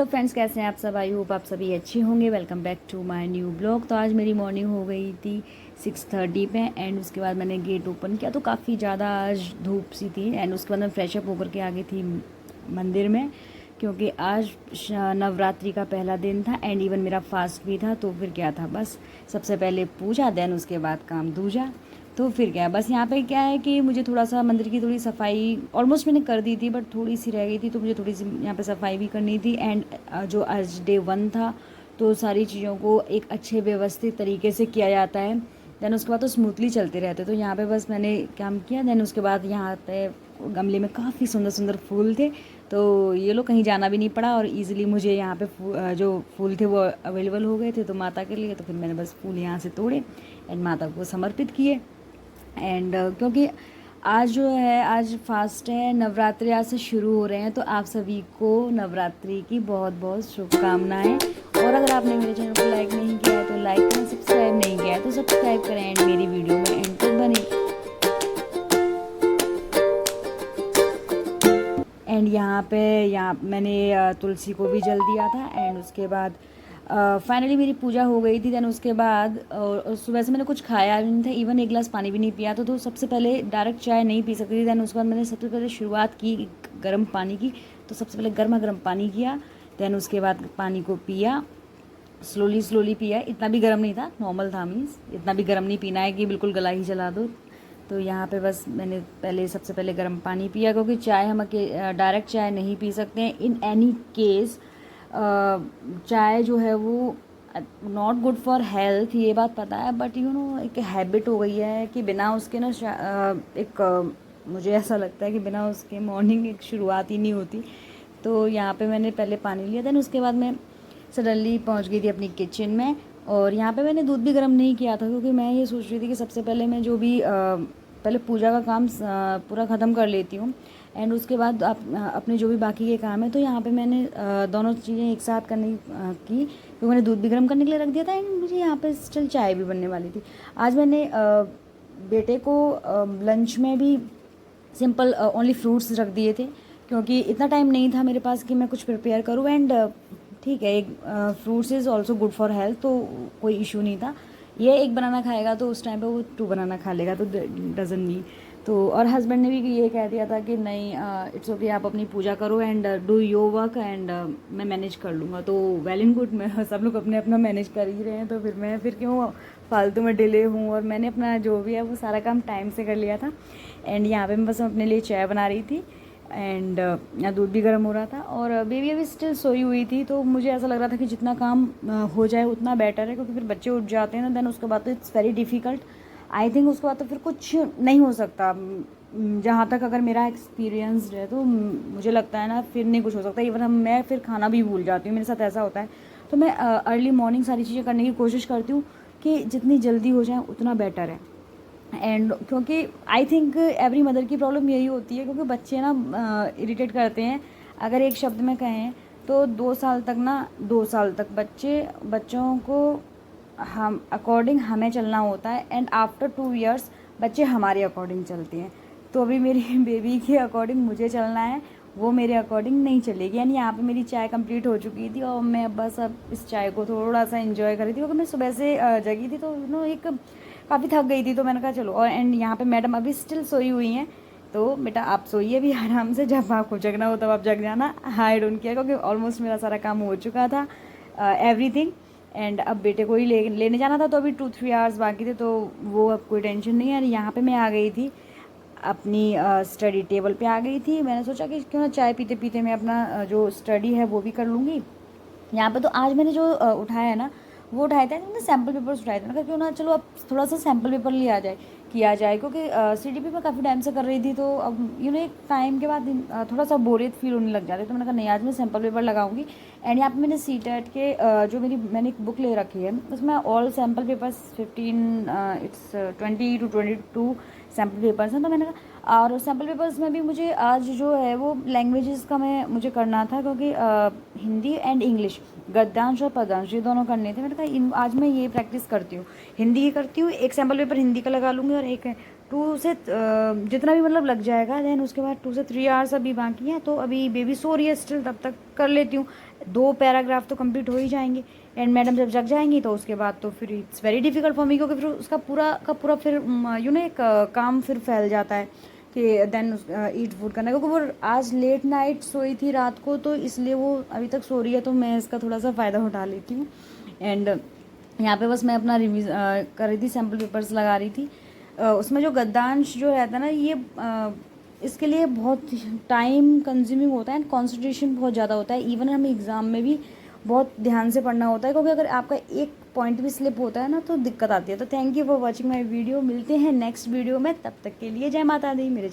Hello friends, कैसे हैं आप सब। आई होप आप सभी अच्छे होंगे। Welcome back to my new blog. तो आज मेरी मॉर्निंग हो गई थी 6:30 पे एंड उसके बाद मैंने गेट ओपन किया तो काफ़ी ज़्यादा आज धूप सी थी एंड उसके बाद मैं फ्रेश अप होकर के आ गई थी मंदिर में, क्योंकि आज नवरात्रि का पहला दिन था एंड इवन मेरा फास्ट भी था। तो फिर क्या था, बस सबसे पहले पूजा, देन उसके बाद काम दूजा। तो फिर क्या, बस यहाँ पे क्या है कि मुझे थोड़ा सा मंदिर की थोड़ी सफाई ऑलमोस्ट मैंने कर दी थी, बट थोड़ी सी रह गई थी, तो मुझे थोड़ी सी यहाँ पे सफाई भी करनी थी। एंड जो आज डे 1 था तो सारी चीज़ों को एक अच्छे व्यवस्थित तरीके से किया जाता है, देन उसके बाद तो स्मूथली चलते रहते। तो यहाँ पे बस मैंने काम किया, देन उसके बाद यहाँ पे गमले में काफ़ी सुंदर सुंदर फूल थे, तो ये लोग कहीं जाना भी नहीं पड़ा और इजीली मुझे यहाँ पे जो फूल थे वो अवेलेबल हो गए थे तो माता के लिए। तो फिर मैंने बस फूल यहाँ से तोड़े एंड माता को समर्पित किए। एंड क्योंकि आज जो है, आज फास्ट है, नवरात्रि आज से शुरू हो रहे हैं, तो आप सभी को नवरात्रि की बहुत बहुत शुभकामनाएं। और अगर आपने मेरे चैनल को लाइक नहीं किया है तो लाइक करें, सब्सक्राइब नहीं किया है तो सब्सक्राइब करें एंड मेरी वीडियो में एंड तक बने। एंड यहाँ मैंने तुलसी को भी जल दिया था एंड उसके बाद फाइनली मेरी पूजा हो गई थी। देन उसके बाद और सुबह से मैंने कुछ खाया नहीं था, इवन एक गिलास पानी भी नहीं पिया था। तो सबसे पहले डायरेक्ट चाय नहीं पी सकती थी। देन उसके बाद मैंने सबसे पहले शुरुआत की गर्म पानी की, तो सबसे पहले गर्मा गर्म पानी किया, देन उसके बाद पानी को पिया, स्लोली पिया। इतना भी गर्म नहीं था, नॉर्मल था, मीन्स इतना भी गर्म नहीं पीना है कि बिल्कुल गला ही जला दो। तो यहाँ पे बस मैंने सबसे पहले गर्म पानी पिया, क्योंकि चाय हम डायरेक्ट चाय नहीं पी सकते हैं इन एनी केस। चाय जो है वो नॉट गुड फॉर हेल्थ, ये बात पता है, बट एक हैबिट हो गई है कि बिना उसके ना मुझे ऐसा लगता है कि बिना उसके मॉर्निंग एक शुरुआत ही नहीं होती। तो यहाँ पे मैंने पहले पानी लिया, देन उसके बाद मैं सडनली पहुँच गई थी अपनी किचन में। और यहाँ पे मैंने दूध भी गर्म नहीं किया था, क्योंकि मैं ये सोच रही थी कि सबसे पहले मैं जो भी पहले पूजा का काम पूरा ख़त्म कर लेती हूँ एंड उसके बाद अपने जो भी बाकी के काम है। तो यहाँ पे मैंने दोनों चीज़ें एक साथ करने की, क्योंकि मैंने दूध भी गर्म करने के लिए रख दिया था एंड मुझे यहाँ पे स्टिल चाय भी बनने वाली थी। आज मैंने बेटे को लंच में भी सिंपल ओनली फ्रूट्स रख दिए थे, क्योंकि इतना टाइम नहीं था मेरे पास कि मैं कुछ प्रिपेयर करूँ। एंड ठीक है, एक fruits is also good for health, तो कोई इशू नहीं था। ये एक बनाना खाएगा तो उस टाइम पे वो 2 बनाना खा लेगा, तो डजन मीन। तो और हस्बैंड ने भी ये कह दिया था कि नहीं, इट्स ओके, आप अपनी पूजा करो and do your work and मैं मैनेज कर लूँगा। तो वेल एंड गुड, मैं सब लोग अपने अपना मैनेज कर ही रहे हैं, तो फिर मैं क्यों फालतू में डिले हूँ। और मैंने अपना जो भी है वो सारा काम टाइम से कर लिया था। एंड यहाँ पे मैं बस अपने लिए चाय बना रही थी एंड यहाँ दूध भी गर्म हो रहा था और बेबी अभी स्टिल सोई हुई थी। तो मुझे ऐसा लग रहा था कि जितना काम हो जाए उतना बेटर है, क्योंकि फिर बच्चे उठ जाते हैं ना, देन उसके बाद तो it's very difficult. I think उसके बाद तो फिर कुछ नहीं हो सकता। जहाँ तक अगर मेरा एक्सपीरियंस है तो मुझे लगता है ना, फिर नहीं कुछ हो सकता। इवन मैं फिर खाना भी भूल जाती हूँ, मेरे साथ ऐसा होता है। तो मैं अर्ली मॉर्निंग सारी चीज़ें करने की कोशिश करती हूँ कि जितनी जल्दी हो जाए उतना बेटर है। एंड क्योंकि आई थिंक एवरी मदर की प्रॉब्लम यही होती है, क्योंकि बच्चे ना इरिटेट करते हैं। अगर एक शब्द में कहें तो 2 साल तक बच्चों को हम अकॉर्डिंग हमें चलना होता है एंड आफ्टर 2 इयर्स बच्चे हमारे अकॉर्डिंग चलते हैं। तो अभी मेरी बेबी के अकॉर्डिंग मुझे चलना है, वो मेरे अकॉर्डिंग नहीं चलेगी। यानी यहाँ पे मेरी चाय कंप्लीट हो चुकी थी और मैं बस अब इस चाय को थोड़ा सा एंजॉय कर रही थी, क्योंकि मैं सुबह से जगी थी, तो एक काफ़ी थक गई थी। तो मैंने कहा चलो, और एंड यहाँ पे मैडम अभी स्टिल सोई हुई हैं। तो बेटा आप सोइए भी आराम से, जब आपको जगना हो तब आप जग जाना, आई डोंट केयर, क्योंकि ऑलमोस्ट मेरा सारा काम हो चुका था, एवरीथिंग। एंड अब बेटे को ही लेने जाना था, तो अभी 2-3 आवर्स बाकी थे, तो वो अब कोई टेंशन नहीं है। यहाँ पे मैं आ गई थी अपनी स्टडी टेबल पे आ गई थी। मैंने सोचा कि क्यों ना चाय पीते पीते मैं अपना जो स्टडी है वो भी कर लूँगी। यहाँ पे तो आज मैंने जो उठाया है ना, वो उठाए थे, मैंने सैम्पल पेपर्स उठाए थे। मैंने कहा क्यों ना चलो अब थोड़ा सा सैम्पल पेपर किया जाए, क्योंकि CDP में काफ़ी टाइम से कर रही थी। तो अब एक टाइम के बाद थोड़ा सा बोरियत फील होने लग जाती है। तो मैंने कहा नहीं, आज मैं सैम्पल पेपर लगाऊंगी। एंड यहाँ पे मैंने CTET के जो मैंने एक बुक ले रखी है, उसमें all sample papers 20 to 22 sample papers हैं। तो मैंने कहा, और सैम्पल पेपर्स में भी मुझे आज जो है वो लैंग्वेजेस का मुझे करना था, क्योंकि हिंदी एंड इंग्लिश, गद्यांश और पद्यांश, ये दोनों करने थे। मैंने कहा आज मैं ये प्रैक्टिस करती हूँ, हिंदी की करती हूँ, एक सैम्पल पेपर हिंदी का लगा लूँगी और एक 2 से जितना भी मतलब लग जाएगा। देन उसके बाद 2 से 3 आवर्स अभी बाकी हैं, तो अभी बेबी सो रही है स्टिल, तब तक कर लेती हूँ। 2 पैराग्राफ तो कंप्लीट हो ही जाएंगे। एंड मैडम जब जग जाएंगी तो उसके बाद तो फिर it's very difficult for me, क्योंकि फिर उसका पूरा का पूरा फिर एक काम फिर फैल जाता है कि देन ईट फूड करना, क्योंकि वो आज लेट नाइट सोई थी रात को, तो इसलिए वो अभी तक सो रही है, तो मैं इसका थोड़ा सा फ़ायदा उठा लेती हूँ। एंड यहाँ पे बस मैं अपना रिवीज कर रही थी, सैम्पल पेपर्स लगा रही थी। उसमें जो गद्यांश जो रहता है ना, ये इसके लिए बहुत टाइम कंज्यूमिंग होता है एंड कॉन्सेंट्रेशन बहुत ज़्यादा होता है। इवन हमें एग्ज़ाम में भी बहुत ध्यान से पढ़ना होता है, क्योंकि अगर आपका एक पॉइंट भी स्लिप होता है ना तो दिक्कत आती है। तो thank you for watching my video. मिलते हैं नेक्स्ट वीडियो में, तब तक के लिए जय माता दी। मेरे